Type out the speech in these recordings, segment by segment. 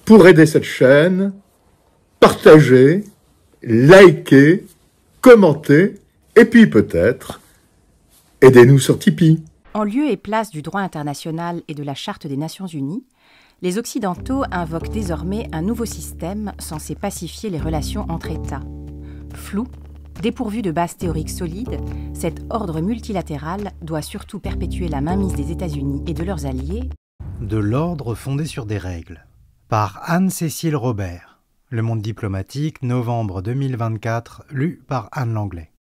Pour aider cette chaîne, partagez, likez, commentez, et puis peut-être, aidez-nous sur Tipeee. En lieu et place du droit international et de la Charte des Nations Unies, les Occidentaux invoquent désormais un nouveau système censé pacifier les relations entre États. Flou, dépourvu de base théorique solide, cet ordre multilatéral doit surtout perpétuer la mainmise des États-Unis et de leurs alliés. De l'ordre fondé sur des règles, par Anne-Cécile Robert. Le Monde diplomatique, novembre 2024, lu par Anne Langlais.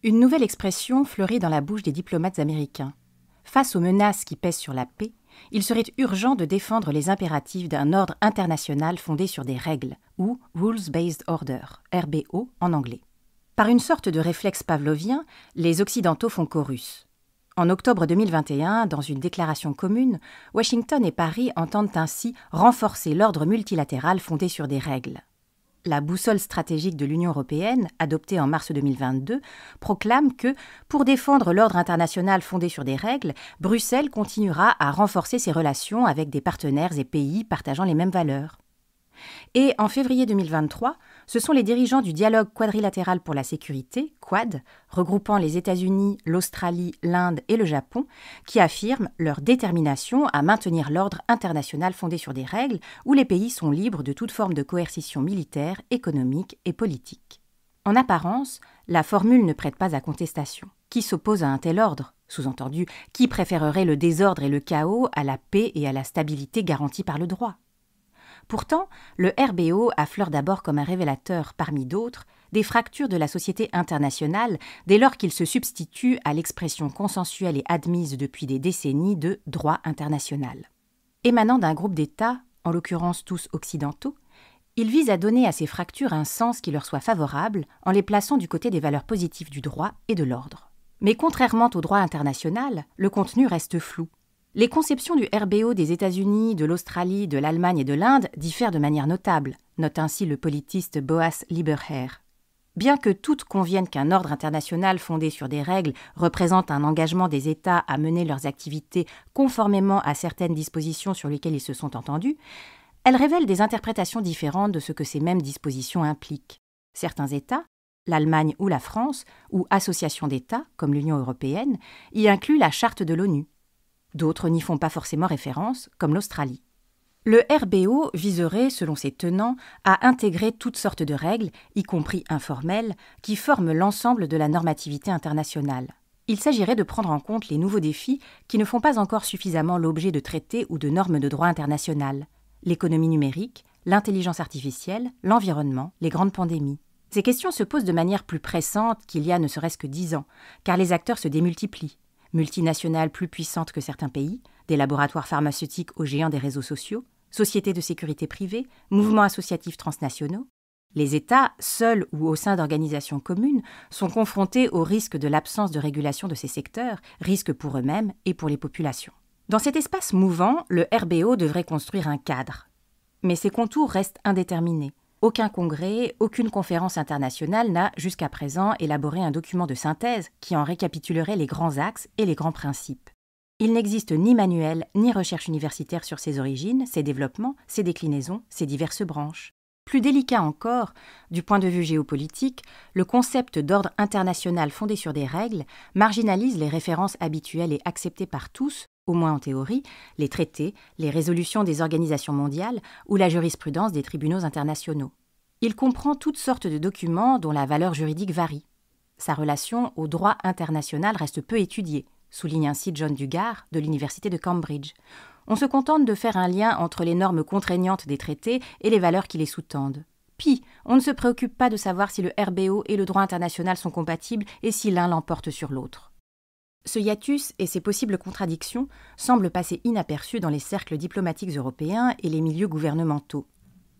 Une nouvelle expression fleurit dans la bouche des diplomates américains. Face aux menaces qui pèsent sur la paix, il serait urgent de défendre les impératifs d'un ordre international fondé sur des règles, ou Rules-Based Order, RBO en anglais. Par une sorte de réflexe pavlovien, les Occidentaux font chorus. En octobre 2021, dans une déclaration commune, Washington et Paris entendent ainsi renforcer l'ordre multilatéral fondé sur des règles. La boussole stratégique de l'Union européenne, adoptée en mars 2022, proclame que, pour défendre l'ordre international fondé sur des règles, Bruxelles continuera à renforcer ses relations avec des partenaires et pays partageant les mêmes valeurs. Et en février 2023, ce sont les dirigeants du dialogue quadrilatéral pour la sécurité, Quad, regroupant les États-Unis, l'Australie, l'Inde et le Japon, qui affirment leur détermination à maintenir l'ordre international fondé sur des règles où les pays sont libres de toute forme de coercition militaire, économique et politique. En apparence, la formule ne prête pas à contestation. Qui s'oppose à un tel ordre ? Sous-entendu, qui préférerait le désordre et le chaos à la paix et à la stabilité garanties par le droit ? Pourtant, le RBO affleure d'abord comme un révélateur, parmi d'autres, des fractures de la société internationale dès lors qu'il se substitue à l'expression consensuelle et admise depuis des décennies de droit international. Émanant d'un groupe d'États, en l'occurrence tous occidentaux, il vise à donner à ces fractures un sens qui leur soit favorable en les plaçant du côté des valeurs positives du droit et de l'ordre. Mais contrairement au droit international, le contenu reste flou. Les conceptions du RBO des États-Unis, de l'Australie, de l'Allemagne et de l'Inde diffèrent de manière notable, note ainsi le politiste Boas Lieberherr. Bien que toutes conviennent qu'un ordre international fondé sur des règles représente un engagement des États à mener leurs activités conformément à certaines dispositions sur lesquelles ils se sont entendus, elles révèlent des interprétations différentes de ce que ces mêmes dispositions impliquent. Certains États, l'Allemagne ou la France, ou associations d'États, comme l'Union européenne, y incluent la Charte de l'ONU. D'autres n'y font pas forcément référence, comme l'Australie. Le RBO viserait, selon ses tenants, à intégrer toutes sortes de règles, y compris informelles, qui forment l'ensemble de la normativité internationale. Il s'agirait de prendre en compte les nouveaux défis qui ne font pas encore suffisamment l'objet de traités ou de normes de droit international. L'économie numérique, l'intelligence artificielle, l'environnement, les grandes pandémies. Ces questions se posent de manière plus pressante qu'il y a ne serait-ce que 10 ans, car les acteurs se démultiplient. Multinationales plus puissantes que certains pays, des laboratoires pharmaceutiques aux géants des réseaux sociaux, sociétés de sécurité privée, mouvements associatifs transnationaux. Les États, seuls ou au sein d'organisations communes, sont confrontés au risque de l'absence de régulation de ces secteurs, risque pour eux-mêmes et pour les populations. Dans cet espace mouvant, le RBO devrait construire un cadre. Mais ses contours restent indéterminés. Aucun congrès, aucune conférence internationale n'a, jusqu'à présent, élaboré un document de synthèse qui en récapitulerait les grands axes et les grands principes. Il n'existe ni manuel, ni recherche universitaire sur ses origines, ses développements, ses déclinaisons, ses diverses branches. Plus délicat encore, du point de vue géopolitique, le concept d'ordre international fondé sur des règles marginalise les références habituelles et acceptées par tous, au moins en théorie, les traités, les résolutions des organisations mondiales ou la jurisprudence des tribunaux internationaux. Il comprend toutes sortes de documents dont la valeur juridique varie. Sa relation au droit international reste peu étudiée, souligne ainsi John Dugard de l'Université de Cambridge. On se contente de faire un lien entre les normes contraignantes des traités et les valeurs qui les sous-tendent. Pis, on ne se préoccupe pas de savoir si le RBO et le droit international sont compatibles et si l'un l'emporte sur l'autre. Ce hiatus et ses possibles contradictions semblent passer inaperçus dans les cercles diplomatiques européens et les milieux gouvernementaux.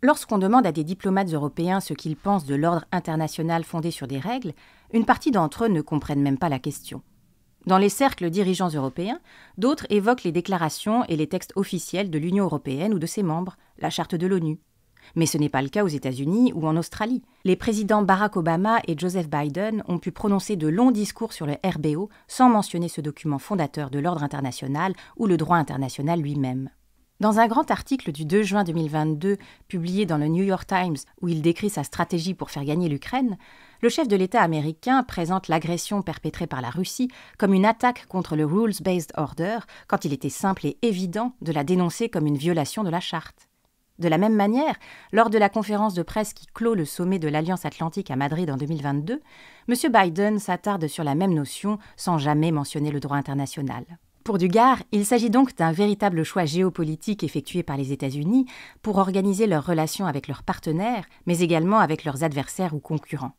Lorsqu'on demande à des diplomates européens ce qu'ils pensent de l'ordre international fondé sur des règles, une partie d'entre eux ne comprennent même pas la question. Dans les cercles dirigeants européens, d'autres évoquent les déclarations et les textes officiels de l'Union européenne ou de ses membres, la Charte de l'ONU. Mais ce n'est pas le cas aux États-Unis ou en Australie. Les présidents Barack Obama et Joseph Biden ont pu prononcer de longs discours sur le RBO sans mentionner ce document fondateur de l'ordre international ou le droit international lui-même. Dans un grand article du 2 juin 2022, publié dans le New York Times, où il décrit sa stratégie pour faire gagner l'Ukraine, le chef de l'État américain présente l'agression perpétrée par la Russie comme une attaque contre le Rules-Based Order, quand il était simple et évident de la dénoncer comme une violation de la Charte. De la même manière, lors de la conférence de presse qui clôt le sommet de l'Alliance Atlantique à Madrid en 2022, M. Biden s'attarde sur la même notion sans jamais mentionner le droit international. Pour Dugard, il s'agit donc d'un véritable choix géopolitique effectué par les États-Unis pour organiser leurs relations avec leurs partenaires, mais également avec leurs adversaires ou concurrents.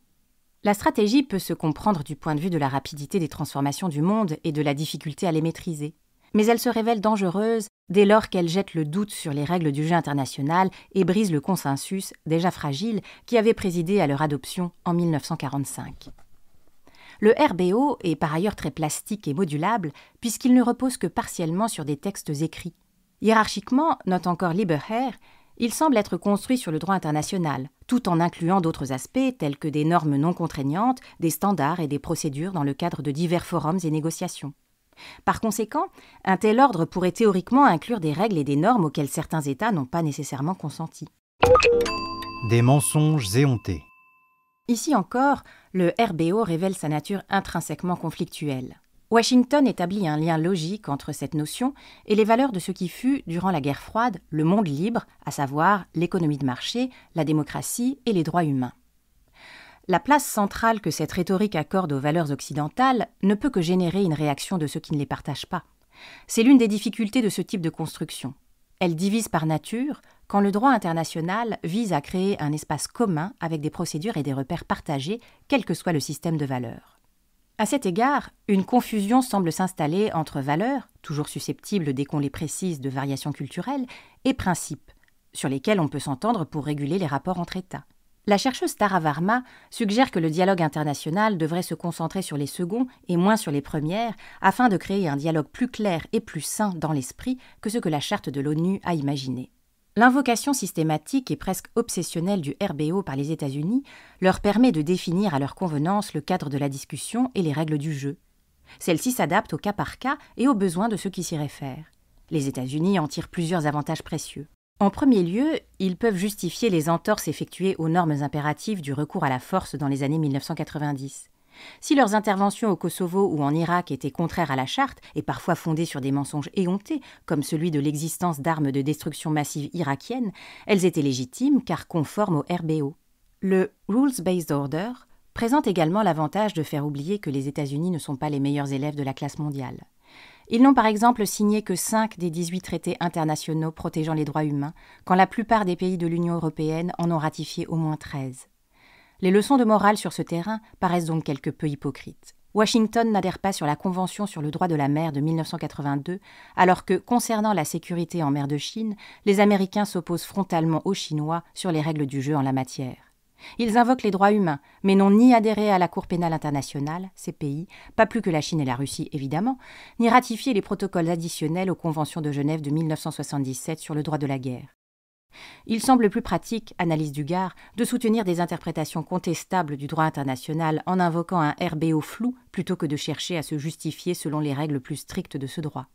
La stratégie peut se comprendre du point de vue de la rapidité des transformations du monde et de la difficulté à les maîtriser. Mais elle se révèle dangereuse dès lors qu'elle jette le doute sur les règles du jeu international et brise le consensus, déjà fragile, qui avait présidé à leur adoption en 1945. Le RBO est par ailleurs très plastique et modulable puisqu'il ne repose que partiellement sur des textes écrits. Hiérarchiquement, note encore Lieberherr, il semble être construit sur le droit international, tout en incluant d'autres aspects tels que des normes non contraignantes, des standards et des procédures dans le cadre de divers forums et négociations. Par conséquent, un tel ordre pourrait théoriquement inclure des règles et des normes auxquelles certains États n'ont pas nécessairement consenti. Des mensonges éhontés. Ici encore, le RBO révèle sa nature intrinsèquement conflictuelle. Washington établit un lien logique entre cette notion et les valeurs de ce qui fut, durant la guerre froide, le monde libre, à savoir l'économie de marché, la démocratie et les droits humains. La place centrale que cette rhétorique accorde aux valeurs occidentales ne peut que générer une réaction de ceux qui ne les partagent pas. C'est l'une des difficultés de ce type de construction. Elle divise par nature quand le droit international vise à créer un espace commun avec des procédures et des repères partagés, quel que soit le système de valeurs. À cet égard, une confusion semble s'installer entre valeurs, toujours susceptibles dès qu'on les précise de variations culturelles, et principes, sur lesquels on peut s'entendre pour réguler les rapports entre États. La chercheuse Tara Varma suggère que le dialogue international devrait se concentrer sur les seconds et moins sur les premières, afin de créer un dialogue plus clair et plus sain dans l'esprit que ce que la charte de l'ONU a imaginé. L'invocation systématique et presque obsessionnelle du RBO par les États-Unis leur permet de définir à leur convenance le cadre de la discussion et les règles du jeu. Celles-ci s'adaptent au cas par cas et aux besoins de ceux qui s'y réfèrent. Les États-Unis en tirent plusieurs avantages précieux. En premier lieu, ils peuvent justifier les entorses effectuées aux normes impératives du recours à la force dans les années 1990. Si leurs interventions au Kosovo ou en Irak étaient contraires à la charte et parfois fondées sur des mensonges éhontés, comme celui de l'existence d'armes de destruction massive irakiennes, elles étaient légitimes car conformes au RBO. Le Rules-Based Order présente également l'avantage de faire oublier que les États-Unis ne sont pas les meilleurs élèves de la classe mondiale. Ils n'ont par exemple signé que 5 des 18 traités internationaux protégeant les droits humains, quand la plupart des pays de l'Union européenne en ont ratifié au moins 13. Les leçons de morale sur ce terrain paraissent donc quelque peu hypocrites. Washington n'adhère pas sur la Convention sur le droit de la mer de 1982, alors que, concernant la sécurité en mer de Chine, les Américains s'opposent frontalement aux Chinois sur les règles du jeu en la matière. Ils invoquent les droits humains, mais n'ont ni adhéré à la Cour pénale internationale, ces pays, pas plus que la Chine et la Russie évidemment, ni ratifié les protocoles additionnels aux conventions de Genève de 1977 sur le droit de la guerre. Il semble plus pratique, analyse Dugard, de soutenir des interprétations contestables du droit international en invoquant un RBO flou plutôt que de chercher à se justifier selon les règles plus strictes de ce droit.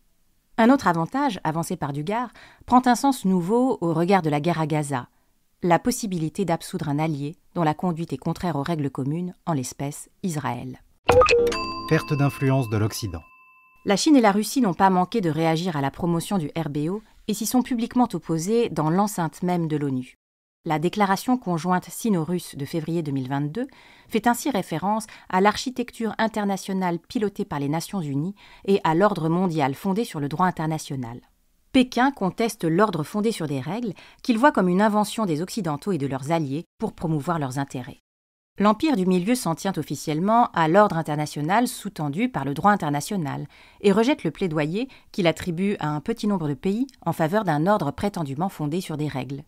Un autre avantage, avancé par Dugard, prend un sens nouveau au regard de la guerre à Gaza, la possibilité d'absoudre un allié dont la conduite est contraire aux règles communes, en l'espèce Israël. Perte d'influence de l'Occident. La Chine et la Russie n'ont pas manqué de réagir à la promotion du RBO et s'y sont publiquement opposés dans l'enceinte même de l'ONU. La déclaration conjointe sino-russe de février 2022 fait ainsi référence à l'architecture internationale pilotée par les Nations Unies et à l'ordre mondial fondé sur le droit international. Pékin conteste l'ordre fondé sur des règles qu'il voit comme une invention des Occidentaux et de leurs alliés pour promouvoir leurs intérêts. L'Empire du Milieu s'en tient officiellement à l'ordre international sous-tendu par le droit international et rejette le plaidoyer qu'il attribue à un petit nombre de pays en faveur d'un ordre prétendument fondé sur des règles.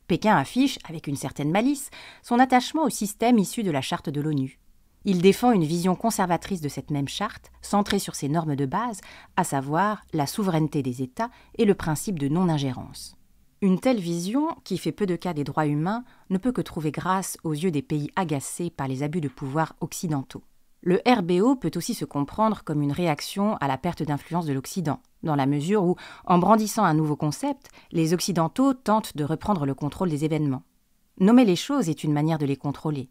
Pékin affiche, avec une certaine malice, son attachement au système issu de la charte de l'ONU. Il défend une vision conservatrice de cette même charte, centrée sur ses normes de base, à savoir la souveraineté des États et le principe de non-ingérence. Une telle vision, qui fait peu de cas des droits humains, ne peut que trouver grâce aux yeux des pays agacés par les abus de pouvoir occidentaux. Le RBO peut aussi se comprendre comme une réaction à la perte d'influence de l'Occident, dans la mesure où, en brandissant un nouveau concept, les Occidentaux tentent de reprendre le contrôle des événements. Nommer les choses est une manière de les contrôler.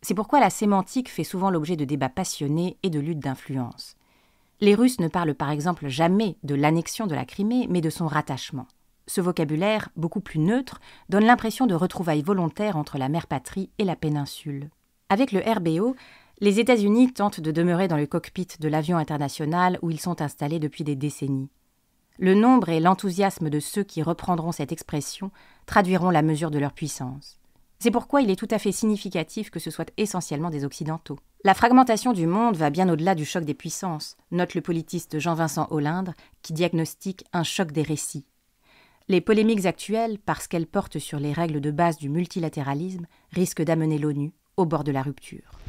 C'est pourquoi la sémantique fait souvent l'objet de débats passionnés et de luttes d'influence. Les Russes ne parlent par exemple jamais de l'annexion de la Crimée, mais de son rattachement. Ce vocabulaire, beaucoup plus neutre, donne l'impression de retrouvailles volontaires entre la mère-patrie et la péninsule. Avec le RBO, les États-Unis tentent de demeurer dans le cockpit de l'avion international où ils sont installés depuis des décennies. Le nombre et l'enthousiasme de ceux qui reprendront cette expression traduiront la mesure de leur puissance. C'est pourquoi il est tout à fait significatif que ce soit essentiellement des Occidentaux. La fragmentation du monde va bien au-delà du choc des puissances, note le politiste Jean-Vincent Olindre, qui diagnostique un choc des récits. Les polémiques actuelles, parce qu'elles portent sur les règles de base du multilatéralisme, risquent d'amener l'ONU au bord de la rupture.